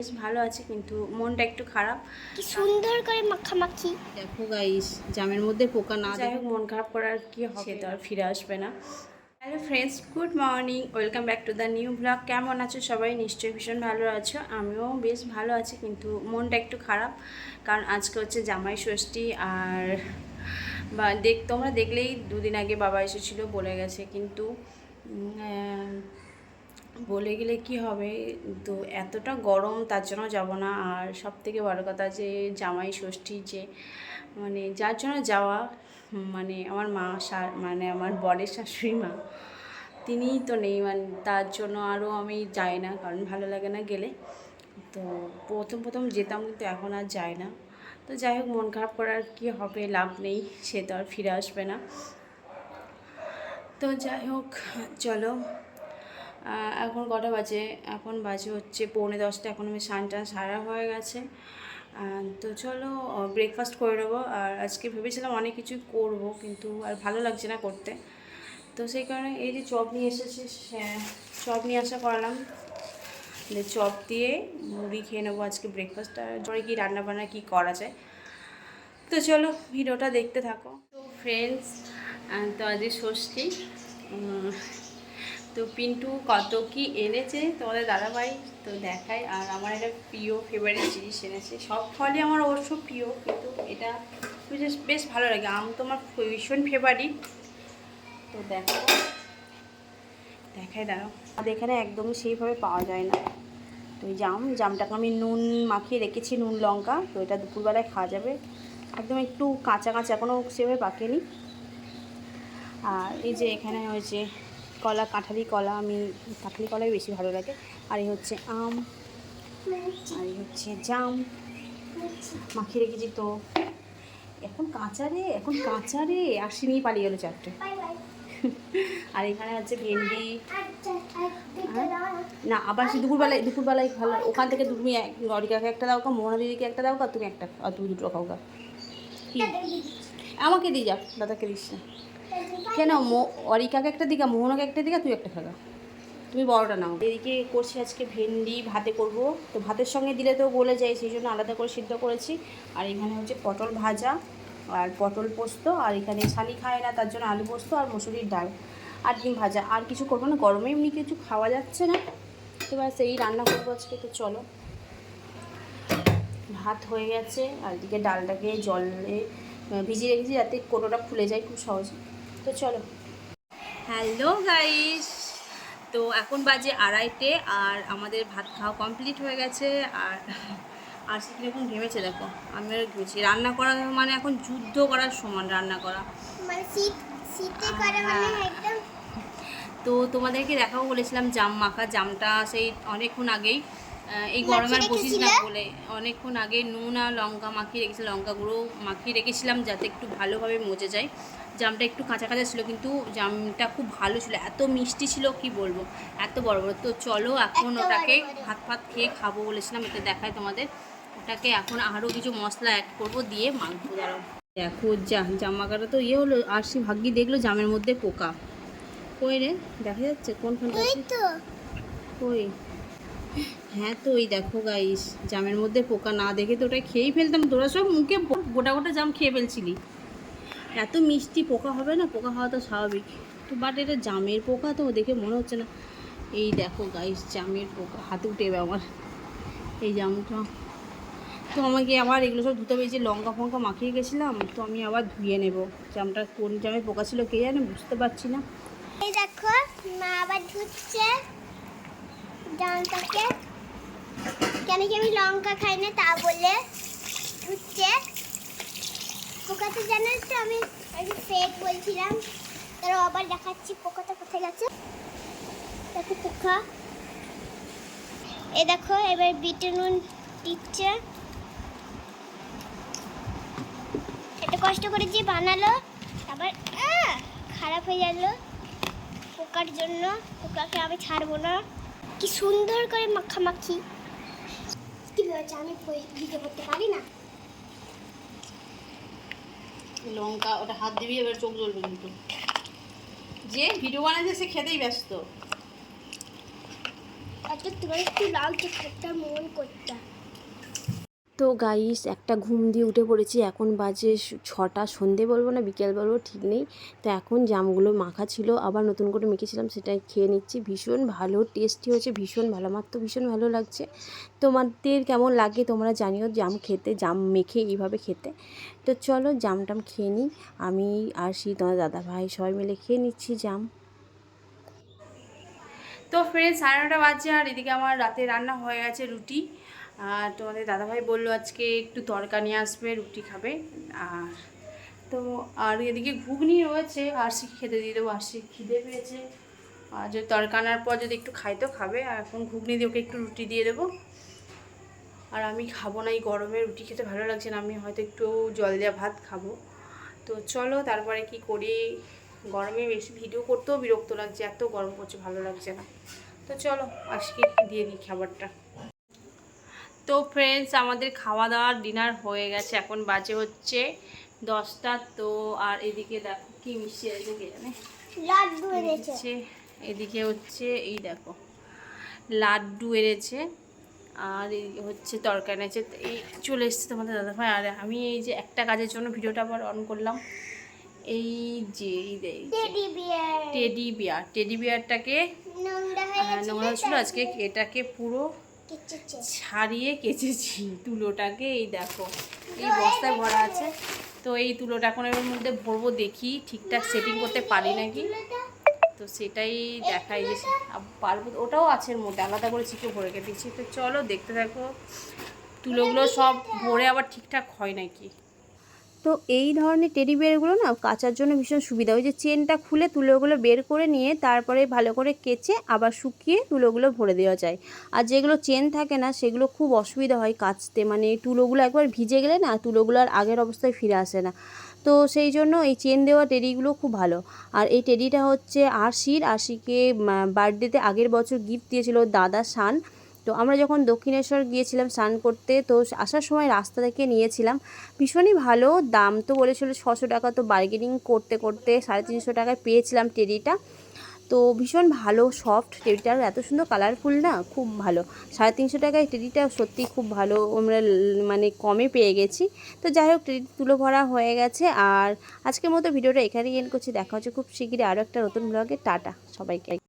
বেশ ভালো আছে কিন্তু মনটা একটু খারাপ। কি সুন্দর করে মাখামাখি। দেখো গাইস, জামের মধ্যে পোকা না, যাই হোক মন খারাপ করার কি হবে, সে তো আর ফিরে আসবে না। Hello friends, good morning, welcome back to the new blog. কেমন আছো সবাই? নিশ্চয়ই ভীষণ ভালো আছো। আমিও বেশ ভালো আছি কিন্তু মনটা একটু খারাপ, কারণ আজকে হচ্ছে জামাই ষষ্ঠী। আর তোমরা দেখলেই দুদিন আগে বাবা এসেছিলো, বলে গেছে, কিন্তু বলে গেলে কি হবে, তো এতটা গরম, তার জন্য যাব না। আর সব থেকে বড় কথা যে জামাই ষষ্ঠী, যে মানে যার জন্য যাওয়া, মানে আমার মা, মানে আমার বরের শাশুড়ি মা, তিনিই তো নেই, মানে তার জন্য আরও আমি যাই না, কারণ ভালো লাগে না গেলে। তো প্রথম প্রথম যেতাম, কিন্তু এখন আর যাই না। তো যাই হোক, মন খারাপ করার কি হবে, লাভ নেই, সে তো আর ফিরে আসবে না। তো যাই হোক, চলো। এখন কটা বাজে? এখন বাজে হচ্ছে 9:45। এখন আমি স্নান সারা হয়ে গেছে। তো চলো ব্রেকফাস্ট করে নেবো। আর আজকে ভেবেছিলাম অনেক কিছু করব, কিন্তু আর ভালো লাগছে না করতে। তো সেই কারণে এই যে চপ নিয়ে এসেছি, চপ নিয়ে আসা করালাম। চপ দিয়ে মুড়ি খেয়ে নেবো আজকে ব্রেকফাস্টটা। পরে কি রান্নাবান্না কী করা যায়, তো চলো ভিডিওটা দেখতে থাকো। তো ফ্রেন্ডস, তো আজকে ষষ্ঠী। তো পিন্টু কত কি এনেছে তোমাদের দাদাভাই, তো দেখাই। আর আমার একটা প্রিয় ফেভারিট জিনিস এনেছে। সব ফলই আমার অবশ্য প্রিয়, কিন্তু এটা বেশ ভালো লাগে। আম তো আমার ভীষণ ফেভারিট। তো দেখাই, দাঁড়াও। আমাদের এখানে একদমই সেইভাবে পাওয়া যায় না। তো এই জামটাকে আমি নুন মাখিয়ে রেখেছি, নুন লঙ্কা। তো এটা দুপুরবেলায় খাওয়া যাবে, একদম একটু কাঁচা কাঁচা, এখনও সেভাবে পাকেনি। আর এই যে এখানে হয়েছে কলা, কাঁঠালি কলা, আমি কাঁঠালি কলাই বেশি ভালো লাগে। আর এই হচ্ছে আম, আর এই হচ্ছে জাম মাখিয়ে রেখেছি। তো এখন কাঁচা রে আসিনি, পালিয়ে গেলো চারটে। আর এখানে হচ্ছে ভেন্ডি। না, আবার সে দুপুরবেলায় ভালো। ওখান থেকে তুমি অরিকাকে একটা দাও, মোহনা দিদিকে একটা দাও, তুমি একটা, আর তুমি দুটো খাও। কি আমাকে দিয়ে যা, দাদাকে দিস না কেন? অরিকাকে একটা দিঘা, মোহনাকে একটা দিঘা, তুই একটা খাগা, তুমি বড়টা নাও। এদিকে করছি আজকে ভেন্ডি ভাতে করব। তো ভাতের সঙ্গে দিলে তো গলে যায়, সেই জন্য আলাদা করে সিদ্ধ করেছি। আর এখানে হচ্ছে পটল ভাজা আর পটল পোস্ত। আর এখানে শালি খায় না, তার জন্য আলু পোস্ত আর মসুরির ডাল আর ডিম ভাজা। আর কিছু করবো না, গরমে এমনি কিছু খাওয়া যাচ্ছে না। তো ব্যাস এই রান্না করবো আজকে। তো চলো, ভাত হয়ে গেছে। আর এদিকে ডালটাকে জলে ভিজিয়ে রেখেছি, যাতে কোটোটা খুলে যায় খুব সহজে। তো চলো। হ্যালো গাইস, তো এখন বাজে 2:30, আর আমাদের ভাত খাওয়া কমপ্লিট হয়ে গেছে। আর সে কীরকম ঘেমেছে দেখো, আমিও ঘেমেছি। রান্না করা মানে এখন যুদ্ধ করার সমান রান্না করা, মানে শীতে করে মানে একদম। তো তোমাদেরকে দেখাবো বলেছিলাম জাম মাখা। জামটা সেই অনেকক্ষণ আগেই, এই গরমে আর বসিস না বলে অনেকক্ষণ আগে নুন আর লঙ্কা মাখিয়ে রেখেছিলাম, লঙ্কা গুঁড়ো মাখিয়ে রেখেছিলাম, যাতে একটু ভালোভাবে মজে যায়। জামটা একটু কাঁচা কাঁচা ছিল, কিন্তু জামটা খুব ভালো ছিল, এত মিষ্টি ছিল কি বলবো, এত বড় বড়। তো চলো এখন ওটাকে ভাত খেয়ে খাবো বলেছিলাম, এটা দেখায় তোমাদের। ওটাকে এখন আরও কিছু মশলা অ্যাড করবো, দিয়ে মাখবো। দাঁড়াও, দেখো জাম মাখাটা তো হলো। আর সে ভাগ্যি দেখলো জামের মধ্যে পোকা। কই রে, দেখা যাচ্ছে কোনখানটা আছে? কই? হ্যাঁ, তো ওই দেখো গাইস, জামের মধ্যে পোকা। না দেখে তো ওটা খেয়েই ফেলতাম। তোরা সব মুখে গোটা গোটা জাম খেয়ে ফেলছিলি। এত মিষ্টি, পোকা হবে না? পোকা হওয়া তো স্বাভাবিক। তো বাট এটা জামের পোকা, তো দেখে মনে হচ্ছে না। এই দেখো গাইস, জামের পোকা, হাতে উঠে আমার এই জামটা। তো আমাকে আবার এগুলো সব ধুতে হবে। যে লঙ্কা ফঙ্কা মাখিয়ে গেছিলাম, তো আমি আবার ধুয়ে নেব। জামটা কোন জামের পোকা ছিল কে জানে, বুঝতে পারছি না। এই দেখো, মা আবার ধুচ্ছে জামটাকে। কেন কি আমি লঙ্কা খাই না তা বলে ধুচ্ছে। পোকাটা জানো তো, আমি ফেক বলছিলাম, তারা আবার দেখাচ্ছি পোকাটা কোথায় গেছে। দেখো পোকা, এই দেখো এবার বিট নুন দিচ্ছে। এত কষ্ট করে যে বানালো, আবার খারাপ হয়ে গেল পোকার জন্য। পোকাকে আমি ছাড়বো না। কি সুন্দর করে মাখামাখি। কি বলছে, আমি ভিডিও করতে পারি না। লঙ্কা ওটা হাত দিবি, এবার চোখ জ্বলবে কিন্তু। যে ভিডিও বানাচ্ছে সে খেতেই ব্যস্ত। এত একটু লাগছে খাটটা মন করতে। তো গাইস একটা ঘুম দিয়ে উঠে পড়েছি, এখন বাজে 6টা, সন্ধে বলবো না বিকেল বলবো ঠিক নেই। তো এখন জামগুলো মাখা ছিল, আবার নতুন করে মেখেছিলাম, সেটাই খেয়ে নিচ্ছি। ভীষণ ভালো টেস্টি হয়েছে, ভীষণ ভালো, আমার তো ভীষণ ভালো লাগছে। তোমাদের কেমন লাগে তোমরা জানিও জাম খেতে, জাম মেখে এইভাবে খেতে। তো চলো জামটাম খেয়ে নিই, আমি আর তোমার দাদা ভাই সবাই মিলে খেয়ে নিচ্ছি জাম। তো ফ্রেন্ডস 9:30 বাজছে, আর এদিকে আমার রাতে রান্না হয়ে গেছে রুটি। আর তোমাদের দাদাভাই বললো আজকে একটু তড়কা নিয়ে আসবে, রুটি খাবে। আর তো আর এদিকে ঘুগনি রয়েছে, আরশি খেতে দিয়ে দেবো, আরশি খিদে পেয়েছে। আর যদি তড়কা আনার পর যদি একটু খাই তো খাবে, আর এখন ঘুগনি দিয়ে ওকে একটু রুটি দিয়ে দেবো। আর আমি খাবো না, এই গরমে রুটি খেতে ভালো লাগছে না, আমি হয়তো একটু জল দেওয়া ভাত খাবো। তো চলো তারপরে কি করি, গরমে বেশি ভিডিও করতেও বিরক্ত লাগছে, এত গরম করছে, ভালো লাগছে না। তো চলো আজকে দিয়ে দিই খাবারটা। তো ফ্রেন্ডস আমাদের খাওয়া দাওয়ার ডিনার হয়ে গেছে, এখন বাজে হচ্ছে 10টা। তো আর এদিকে দেখো কি মিষ্টি আছে কে জানে, লাড্ডু এনেছে। এদিকে হচ্ছে এই দেখো লাড্ডু এনেছে, আর এই হচ্ছে তরকারি এনেছে। এই চলে এসছে তোমাদের দাদাভাই, আর আমি এই যে একটা কাজের জন্য ভিডিওটা আবার অন করলাম। এই যে টেডি বিয়ারটাকে নোংরা ছিল, আজকে এটাকে পুরো ছাড়িয়ে কেচেছি। তুলোটাকে এই দেখো এই বস্তায় ভরা আছে, তো এই তুলোটা এখন এর মধ্যে ভরবো, দেখি ঠিকঠাক সেটিং করতে পারি নাকি। তো সেটাই দেখাই যে পারবো, ওটাও আছে এর মধ্যে, আলাদা করে চিকে ভরে কেটেছি। তো চলো দেখতে থাকো, তুলোগুলো সব ভরে আবার ঠিকঠাক হয় নাকি। তো এই ধরনের টেডি বিয়ারগুলো না কাচার জন্য ভীষণ সুবিধা, ওই যে চেনটা খুলে তুলোগুলো বের করে নিয়ে তারপরে ভালো করে কেচে আবার শুকিয়ে তুলোগুলো ভরে দেওয়া যায়। আর যেগুলো চেন থাকে না সেগুলো খুব অসুবিধা হয় কাচতে, মানে তুলোগুলো একবার ভিজে গেলে না তুলোগুলো আর আগের অবস্থায় ফিরে আসে না। তো সেই জন্য এই চেন দেওয়া টেডিগুলো খুব ভালো। আর এই টেডিটা হচ্ছে আরশিকে বার্থডেতে আগের বছর গিফট দিয়েছিল দাদা শান। তো আমরা যখন দক্ষিণেশ্বর গিয়েছিলাম স্নান করতে, তো আসার সময় রাস্তা থেকে নিয়েছিলাম, ভীষণই ভালো দাম। তো বলেছিল 600 টাকা, তো বার্গেনিং করতে করতে 350 টাকায় পেয়েছিলাম টেডিটা। তো ভীষণ ভালো সফট টেডিটার, এত সুন্দর কালারফুল না, খুব ভালো। 350 টাকায় টেডিটা সত্যি খুব ভালো, আমরা মানে কমে পেয়ে গেছি। তো যাই হোক টেডি তুলো ভরা হয়ে গেছে, আর আজকের মতো ভিডিওটা এখানেই এন্ড করছি। দেখা হচ্ছে খুব শিগগিরই আরও একটা নতুন ব্লগে। টাটা সবাইকে।